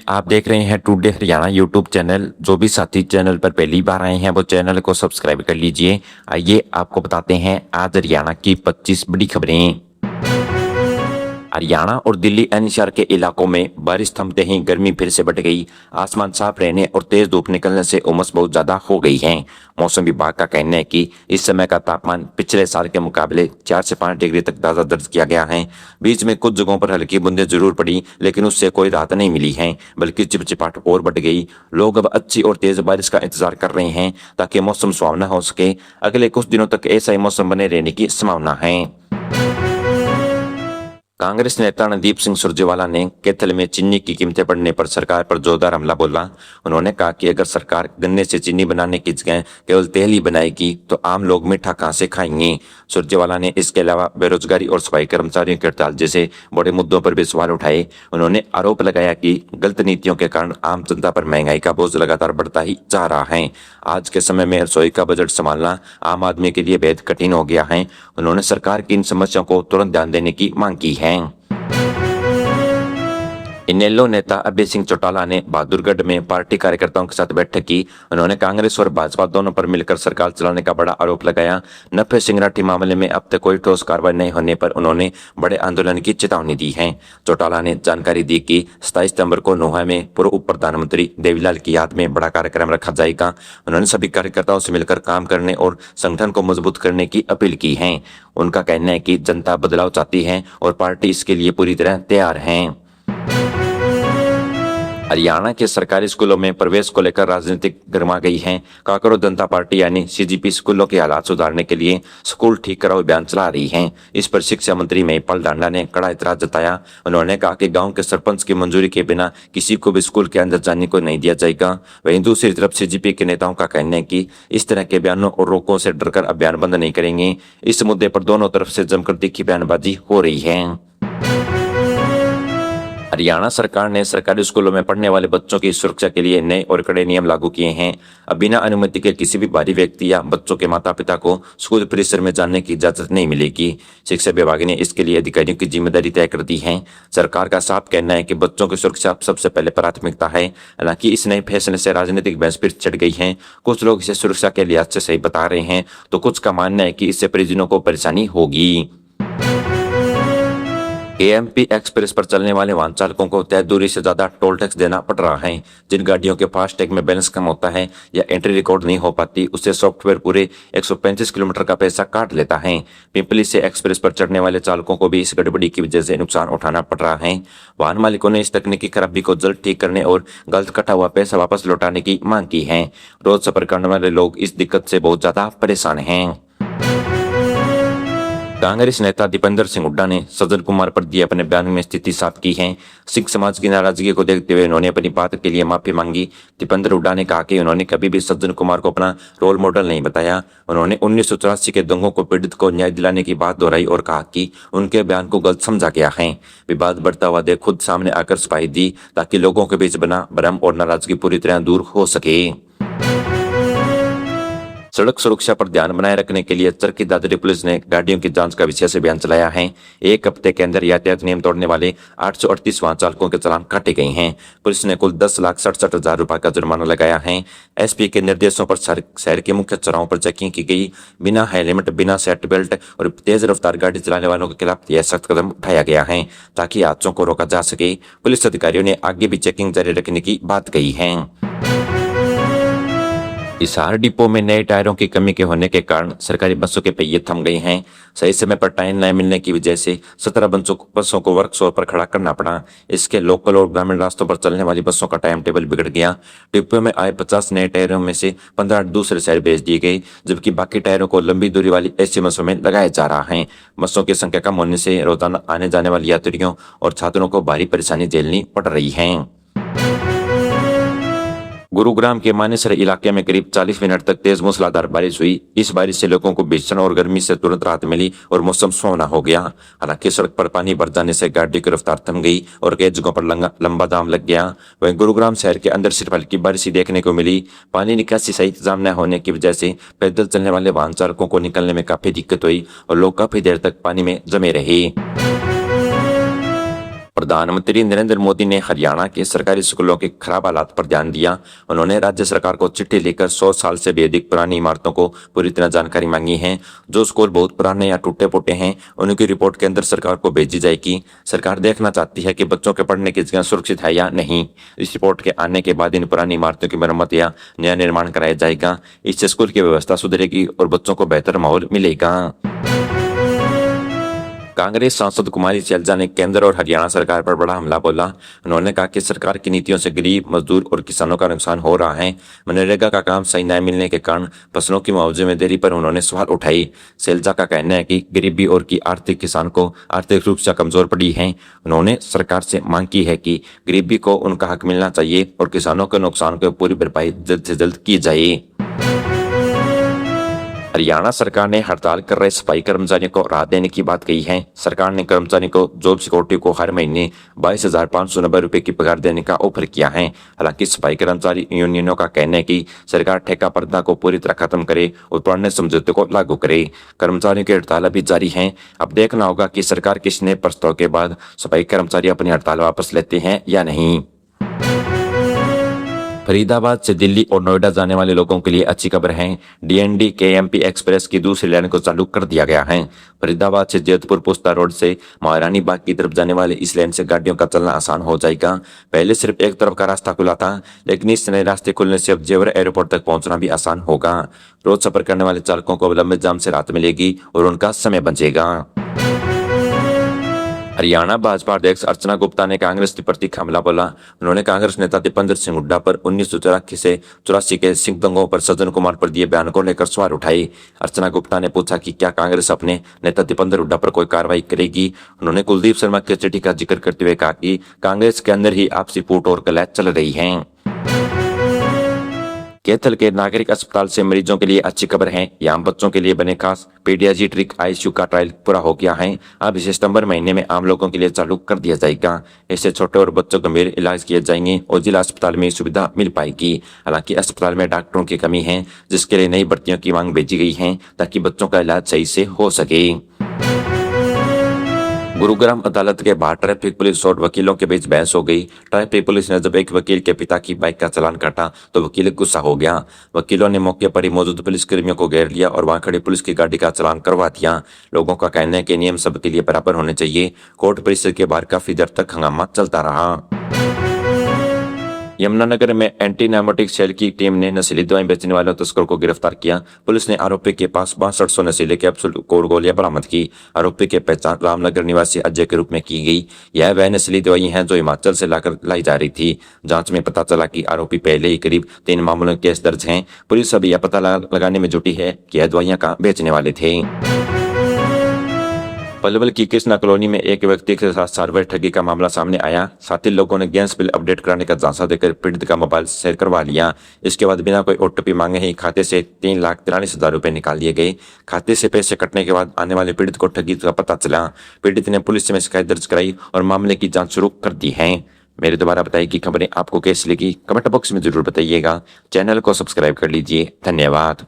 आप देख रहे हैं टुडे हरियाणा यूट्यूब चैनल। जो भी साथी चैनल पर पहली बार आए हैं वो चैनल को सब्सक्राइब कर लीजिए। आइए आपको बताते हैं आज हरियाणा की 25 बड़ी खबरें। हरियाणा और दिल्ली एनसीआर के इलाकों में बारिश थमते ही गर्मी फिर से बढ़ गई। आसमान साफ रहने और तेज धूप निकलने से उमस बहुत ज्यादा हो गई है। मौसम विभाग का कहना है कि इस समय का तापमान पिछले साल के मुकाबले 4 से 5 डिग्री तक ज्यादा दर्ज किया गया है। बीच में कुछ जगहों पर हल्की बूंदें जरूर पड़ी, लेकिन उससे कोई राहत नहीं मिली है, बल्कि चिपचिपाहट और बढ़ गई। लोग अब अच्छी और तेज बारिश का इंतजार कर रहे हैं ताकि मौसम सुहावना हो सके। अगले कुछ दिनों तक ऐसा ही मौसम बने रहने की संभावना है। कांग्रेस नेता रणदीप सिंह सुरजेवाला ने कैथल में चीनी की कीमतें बढ़ने पर सरकार पर जोरदार हमला बोला। उन्होंने कहा कि अगर सरकार गन्ने से चीनी बनाने की जगह केवल तेल ही बनाएगी तो आम लोग मीठा कहां से खाएंगे। सुरजेवाला ने इसके अलावा बेरोजगारी और सफाई कर्मचारियों की हड़ताल जैसे बड़े मुद्दों पर भी सवाल उठाए। उन्होंने आरोप लगाया कि गलत नीतियों के कारण आम जनता पर महंगाई का बोझ लगातार बढ़ता ही जा रहा है। आज के समय में रसोई का बजट संभालना आम आदमी के लिए बेहद कठिन हो गया है। उन्होंने सरकार की इन समस्याओं को तुरंत ध्यान देने की मांग की है। इनेलो नेता अभय सिंह चौटाला ने बहादुरगढ़ में पार्टी कार्यकर्ताओं के साथ बैठक की। उन्होंने कांग्रेस और भाजपा दोनों पर मिलकर सरकार चलाने का बड़ा आरोप लगाया। नफे सिंगराठी मामले में अब तक कोई ठोस कार्रवाई नहीं होने पर उन्होंने बड़े आंदोलन की चेतावनी दी है। चौटाला ने जानकारी दी कि 27 सितंबर को नोहा में पूर्व उप प्रधानमंत्री देवीलाल की याद में बड़ा कार्यक्रम रखा जाएगा। उन्होंने सभी कार्यकर्ताओं से मिलकर काम करने और संगठन को मजबूत करने की अपील की है। उनका कहना है कि जनता बदलाव चाहती है और पार्टी इसके लिए पूरी तरह तैयार है। हरियाणा के सरकारी स्कूलों में प्रवेश को लेकर राजनीतिक गर्मा गई है। कांकरों जनता पार्टी यानी सीजीपी स्कूलों के हालात सुधारने के लिए स्कूल ठीक कराओ अभियान चला रही है। इस पर शिक्षा मंत्री महिपाल ढांडा ने कड़ा एतराज जताया। उन्होंने कहा कि गांव के सरपंच की मंजूरी के बिना किसी को भी स्कूल के अंदर जाने को नहीं दिया जाएगा। वहीं दूसरी तरफ सीजीपी के नेताओं का कहना है कि इस तरह के बयानों और रोकों से डरकर अभियान बंद नहीं करेंगे। इस मुद्दे पर दोनों तरफ से जमकर तीखी बयानबाजी हो रही है। हरियाणा सरकार ने सरकारी स्कूलों में पढ़ने वाले बच्चों की सुरक्षा के लिए नए और कड़े नियम लागू किए हैं। अब बिना अनुमति के किसी भी बाहरी व्यक्ति या बच्चों के माता पिता को स्कूल परिसर में जाने की इजाजत नहीं मिलेगी। शिक्षा विभाग ने इसके लिए अधिकारियों की जिम्मेदारी तय कर दी है। सरकार का साफ कहना है कि बच्चों की सुरक्षा सबसे पहले प्राथमिकता है। हालांकि इस नए फैसले से राजनीतिक बहस फिर छिड़ गई है। कुछ लोग इसे सुरक्षा के लिहाज से सही बता रहे हैं तो कुछ का मानना है कि इससे परिजनों को परेशानी होगी। एएमपी एक्सप्रेस पर चलने वाले वाहन चालकों को तय दूरी से ज्यादा टोल टैक्स देना पड़ रहा है। जिन गाड़ियों के फास्टैग में बैलेंस कम होता है या एंट्री रिकॉर्ड नहीं हो पाती, उससे सॉफ्टवेयर पूरे 135 किलोमीटर का पैसा काट लेता है। पिंपली से एक्सप्रेस पर चढ़ने वाले चालकों को भी इस गड़बड़ी की वजह से नुकसान उठाना पड़ रहा है। वाहन मालिकों ने इस तकनीकी खराबी को जल्द ठीक करने और गलत कटा हुआ पैसा वापस लौटाने की मांग की है। रोज सफर करने वाले लोग इस दिक्कत से बहुत ज्यादा परेशान हैं। कांग्रेस नेता दीपेंद्र सिंह हुड्डा ने सज्जन कुमार पर दिए अपने बयान में स्थिति साफ की है। सिख समाज की नाराजगी को देखते हुए उन्होंने अपनी बात के लिए माफी मांगी। दीपेंद्र हुड्डा ने कहा कि उन्होंने कभी भी सज्जन कुमार को अपना रोल मॉडल नहीं बताया। उन्होंने 1984 के दंगों को पीड़ित को न्याय दिलाने की बात दोहराई और कहा कि उनके बयान को गलत समझा गया है। विवाद बढ़ता हुआ देख खुद सामने आकर सफाई दी ताकि लोगों के बीच बना भ्रम और नाराजगी पूरी तरह दूर हो सके। सड़क सुरक्षा पर ध्यान बनाए रखने के लिए चरखी दादरी पुलिस ने गाड़ियों की जांच का विशेष अभियान चलाया है। एक हफ्ते के अंदर यातायात नियम तोड़ने वाले 838 वाहन चालकों के चालान काटे गए हैं। पुलिस ने कुल 10,67,000 रुपए का जुर्माना लगाया है। एसपी के निर्देशों पर शहर के मुख्य चौराहों पर चेकिंग की गई। बिना हेलमेट, बिना सेट बेल्ट और तेज रफ्तार गाड़ी चलाने वालों के खिलाफ यह सख्त कदम उठाया गया है ताकि हादसों को रोका जा सके। पुलिस अधिकारियों ने आगे भी चेकिंग जारी रखने की बात कही है। हिसार डिपो में नए टायरों की कमी के होने के कारण सरकारी बसों के पहिए थम गए हैं। सही समय पर टायर न मिलने की वजह से 17 बसों को वर्कशॉप पर खड़ा करना पड़ा। इसके लोकल और ग्रामीण रास्तों पर चलने वाली बसों का टाइम टेबल बिगड़ गया। डिपो में आए 50 नए टायरों में से 15 दूसरे शहर भेज दिए गए, जबकि बाकी टायरों को लंबी दूरी वाली ऐसी बसों में लगाया जा रहा है। बसों की संख्या कम होने से रोजाना आने जाने वाले यात्रियों और छात्रों को भारी परेशानी झेलनी पड़ रही है। गुरुग्राम के मानेसर इलाके में करीब 40 मिनट तक तेज मूसलाधार बारिश हुई। इस बारिश से लोगों को भीषण और गर्मी से तुरंत राहत मिली और मौसम सुहावना हो गया। हालांकि सड़क पर पानी भर जाने से गाड़ी की रफ्तार थम गई और कई जगहों पर लंबा जाम लग गया। वहीं गुरुग्राम शहर के अंदर सिर्फ हल्की बारिश ही देखने को मिली। पानी निकासी सही इंतजाम न होने की वजह से पैदल चलने वाले वाहन चालकों को निकलने में काफी दिक्कत हुई और लोग काफी देर तक पानी में जमे रहे। प्रधानमंत्री नरेंद्र मोदी ने हरियाणा के सरकारी स्कूलों के खराब हालात पर ध्यान दिया। उन्होंने राज्य सरकार को चिट्ठी लिखकर 100 साल से भी अधिक पुरानी इमारतों को पूरी तरह जानकारी मांगी है। जो स्कूल बहुत पुराने या टूटे फूटे हैं उनकी रिपोर्ट केंद्र सरकार को भेजी जाएगी। सरकार देखना चाहती है कि बच्चों के पढ़ने की जगह सुरक्षित है या नहीं। इस रिपोर्ट के आने के बाद इन पुरानी इमारतों की मरम्मत या नया निर्माण कराया जाएगा। इससे स्कूल की व्यवस्था सुधरेगी और बच्चों को बेहतर माहौल मिलेगा। कांग्रेस सांसद कुमारी शैलजा ने केंद्र और हरियाणा सरकार पर बड़ा हमला बोला। उन्होंने कहा कि सरकार की नीतियों से गरीब, मजदूर और किसानों का नुकसान हो रहा है। मनरेगा का काम सही न मिलने के कारण फसलों की मुआवजे में देरी पर उन्होंने सवाल उठाई। शैलजा का कहना है कि गरीबी और की आर्थिक किसान को आर्थिक रूप से कमजोर पड़ी है। उन्होंने सरकार से मांग की है कि गरीबी को उनका हक मिलना चाहिए और किसानों के नुकसान को पूरी भरपाई जल्द से जल्द की जाए। हरियाणा सरकार ने हड़ताल कर रहे सफाई कर्मचारियों को राहत देने की बात कही है। सरकार ने कर्मचारियों को जॉब सिक्योरिटी को हर महीने 22,590 रुपए की पगार देने का ऑफर किया है। हालांकि सफाई कर्मचारी यूनियनों का कहना है कि सरकार ठेका प्रथा को पूरी तरह खत्म करे और पुराने समझौते को लागू करे। कर्मचारियों की हड़ताल अभी जारी है। अब देखना होगा कि सरकार किस नए प्रस्ताव के बाद सफाई कर्मचारी अपनी हड़ताल वापस लेते हैं या नहीं। फरीदाबाद से दिल्ली और नोएडा जाने वाले लोगों के लिए अच्छी खबर है। डीएनडी केएमपी एक्सप्रेस की दूसरी लाइन को चालू कर दिया गया है। फरीदाबाद से जैतपुर पुस्ता रोड से महारानी बाग की तरफ जाने वाले इस लाइन से गाड़ियों का चलना आसान हो जाएगा। पहले सिर्फ एक तरफ का रास्ता खुला था, लेकिन इस नए रास्ते खुलने से अब जेवर एयरपोर्ट तक पहुंचना भी आसान होगा। रोज सफर करने वाले चालकों को लंबे जाम से राहत मिलेगी और उनका समय बचेगा। हरियाणा भाजपा अध्यक्ष अर्चना गुप्ता ने कांग्रेस के प्रति हमला बोला। उन्होंने कांग्रेस नेता दीपेंद्र सिंह हुड्डा पर 1984 से 84 के सिंह दंगों पर सज्जन कुमार पर दिए बयान को लेकर सवाल उठाए। अर्चना गुप्ता ने पूछा कि क्या कांग्रेस अपने नेता दीपेंद्र हुड्डा पर कोई कार्रवाई करेगी। उन्होंने कुलदीप शर्मा की चिट्ठी का जिक्र करते हुए कहा कि कांग्रेस के अंदर ही आपसी फूट और कलह चल रही है। कैथल के नागरिक अस्पताल से मरीजों के लिए अच्छी खबर है। यहाँ बच्चों के लिए बने खास पीडियाट्रिक आईसीयू का ट्रायल पूरा हो गया है। अब इसे सितंबर महीने में आम लोगों के लिए चालू कर दिया जाएगा। इससे छोटे और बच्चों गंभीर इलाज किए जाएंगे और जिला अस्पताल में सुविधा मिल पाएगी। हालांकि अस्पताल में डॉक्टरों की कमी है, जिसके लिए नई भर्तियों की मांग भेजी गई है ताकि बच्चों का इलाज सही से हो सके। गुरुग्राम अदालत के बाहर ट्रैफिक पुलिस और वकीलों के बीच बहस हो गई। ट्रैफिक पुलिस ने जब एक वकील के पिता की बाइक का चालान काटा तो वकील गुस्सा हो गया। वकीलों ने मौके पर ही मौजूद पुलिसकर्मियों को घेर लिया और वहां खड़ी पुलिस की गाड़ी का चालान करवा दिया। लोगों का कहना है कि नियम सबके लिए बराबर होने चाहिए। कोर्ट परिसर के बाहर काफी देर तक हंगामा चलता रहा। यमुनानगर में एंटी नार्कोटिक सेल की टीम ने नशीली दवाएं बेचने वाले तस्कर को गिरफ्तार किया। पुलिस ने आरोपी के पास 6200 नशीले कैप्सूल और गोलियां बरामद की। आरोपी की पहचान रामनगर निवासी अजय के रूप में की गई। यह वह नशीली दवाई हैं जो हिमाचल से लाकर लाई जा रही थी। जांच में पता चला कि आरोपी पहले ही करीब 3 मामलों में केस दर्ज हैं। पुलिस अभी यह पता लगाने में जुटी है कि यह दवाइयां कहां बेचने वाले थे। पलवल की कृष्णा कॉलोनी में एक व्यक्ति के साथ सार्वजनिक ठगी का मामला सामने आया। साथ ही लोगों ने गैस बिल अपडेट कराने का झांसा देकर पीड़ित का मोबाइल शेयर करवा लिया। इसके बाद बिना कोई ओटीपी मांगे ही खाते से 3,43,000 रुपए निकाल लिए गए। खाते से पैसे कटने के बाद आने वाले पीड़ित को ठगी का पता चला। पीड़ित ने पुलिस में शिकायत दर्ज कराई और मामले की जाँच शुरू कर दी है। मेरे द्वारा बताई गई खबरें आपको कैसी लगी कमेंट बॉक्स में जरूर बताइएगा। चैनल को सब्सक्राइब कर लीजिए। धन्यवाद।